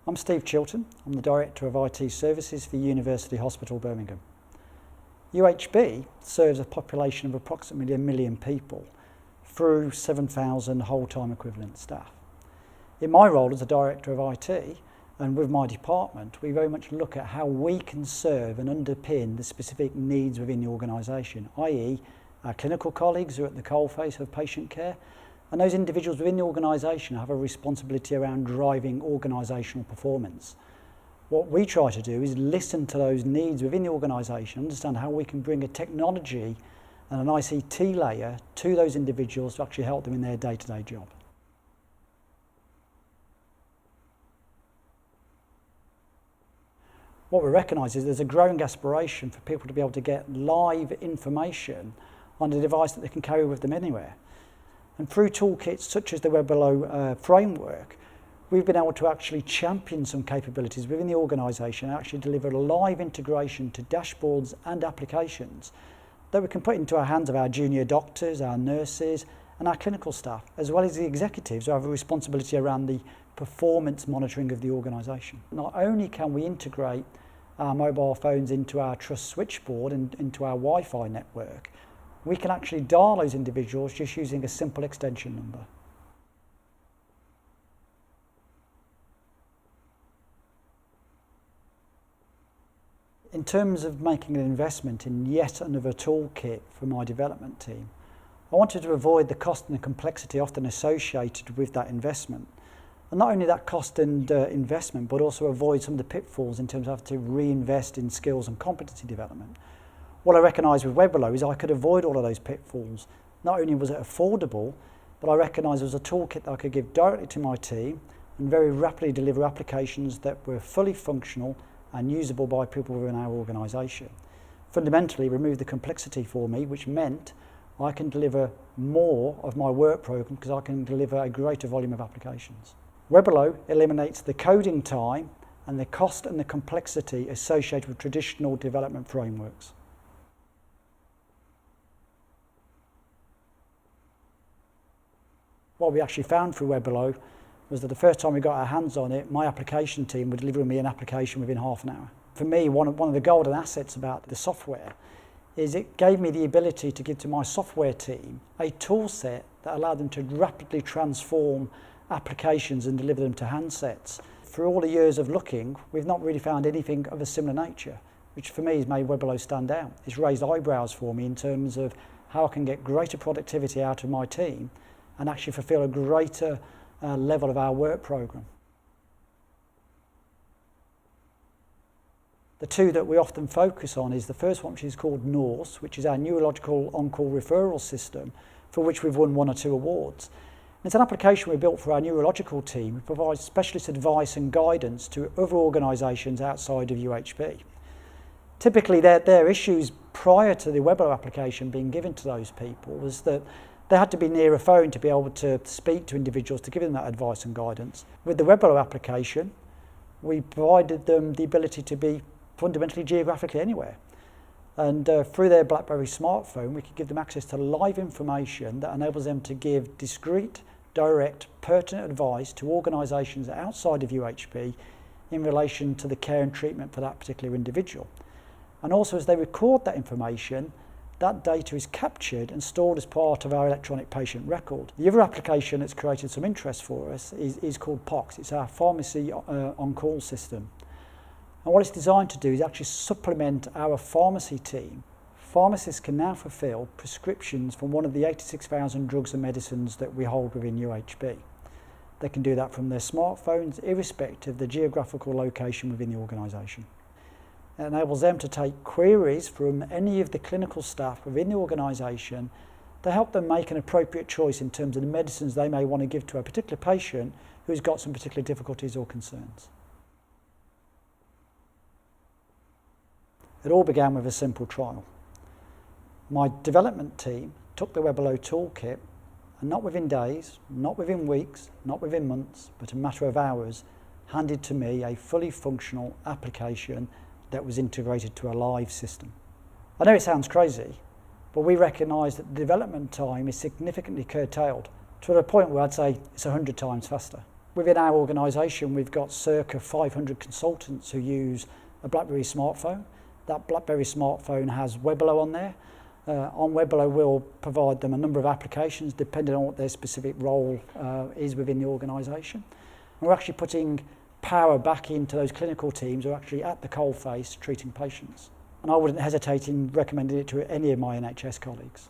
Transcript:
I'm Steve Chilton. I'm the Director of IT Services for University Hospital Birmingham. UHB serves a population of approximately 1 million people through 7,000 whole-time equivalent staff. In my role as the Director of IT and with my department, we very much look at how we can serve and underpin the specific needs within the organisation, i.e. our clinical colleagues who are at the coalface of patient care, and those individuals within the organisation have a responsibility around driving organisational performance. What we try to do is listen to those needs within the organisation, understand how we can bring a technology and an ICT layer to those individuals to actually help them in their day-to-day job. What we recognise is there's a growing aspiration for people to be able to get live information on a device that they can carry with them anywhere. And through toolkits such as the Webalo framework, we've been able to actually champion some capabilities within the organisation and actually deliver a live integration to dashboards and applications that we can put into our hands of our junior doctors, our nurses and our clinical staff, as well as the executives who have a responsibility around the performance monitoring of the organisation. Not only can we integrate our mobile phones into our trust switchboard and into our Wi-Fi network, we can actually dial those individuals just using a simple extension number. In terms of making an investment in yet another toolkit for my development team, I wanted to avoid the cost and the complexity often associated with that investment. And not only that cost and investment, but also avoid some of the pitfalls in terms of having to reinvest in skills and competency development. What I recognised with Webalo is I could avoid all of those pitfalls. Not only was it affordable, but I recognised it was a toolkit that I could give directly to my team and very rapidly deliver applications that were fully functional and usable by people within our organisation. Fundamentally, remove the complexity for me, which meant I can deliver more of my work programme because I can deliver a greater volume of applications. Webalo eliminates the coding time and the cost and the complexity associated with traditional development frameworks. What we actually found through Webalo was that the first time we got our hands on it, my application team were delivering me an application within half an hour. For me, one of the golden assets about the software is it gave me the ability to give to my software team a tool set that allowed them to rapidly transform applications and deliver them to handsets. Through all the years of looking, we've not really found anything of a similar nature, which for me has made Webalo stand out. It's raised eyebrows for me in terms of how I can get greater productivity out of my team and actually fulfil a greater level of our work programme. The two that we often focus on is the first one, which is called Norse, which is our neurological on-call referral system, for which we've won 1 or 2 awards. And it's an application we built for our neurological team. It provides specialist advice and guidance to other organisations outside of UHB. Typically, their issues prior to the Webalo application being given to those people was that they had to be near a phone to be able to speak to individuals to give them that advice and guidance. With the Webalo application, we provided them the ability to be fundamentally geographically anywhere. And through their BlackBerry smartphone, we could give them access to live information that enables them to give discreet, direct, pertinent advice to organisations outside of UHB in relation to the care and treatment for that particular individual. And also, as they record that information, that data is captured and stored as part of our electronic patient record. The other application that's created some interest for us is called POCS. It's our pharmacy on-call system. And what it's designed to do is actually supplement our pharmacy team. Pharmacists can now fulfil prescriptions from one of the 86,000 drugs and medicines that we hold within UHB. They can do that from their smartphones, irrespective of the geographical location within the organisation. It enables them to take queries from any of the clinical staff within the organisation to help them make an appropriate choice in terms of the medicines they may want to give to a particular patient who's got some particular difficulties or concerns. It all began with a simple trial. My development team took the Webalo toolkit and not within days, not within weeks, not within months, but a matter of hours, handed to me a fully functional application that was integrated to a live system. I know it sounds crazy, but we recognise that the development time is significantly curtailed to a point where I'd say it's 100 times faster. within our organisation, we've got circa 500 consultants who use a BlackBerry smartphone. That BlackBerry smartphone has Webalo on there. On Webalo, we'll provide them a number of applications depending on what their specific role is within the organisation. And we're actually putting power back into those clinical teams who are actually at the coalface treating patients. And I wouldn't hesitate in recommending it to any of my NHS colleagues.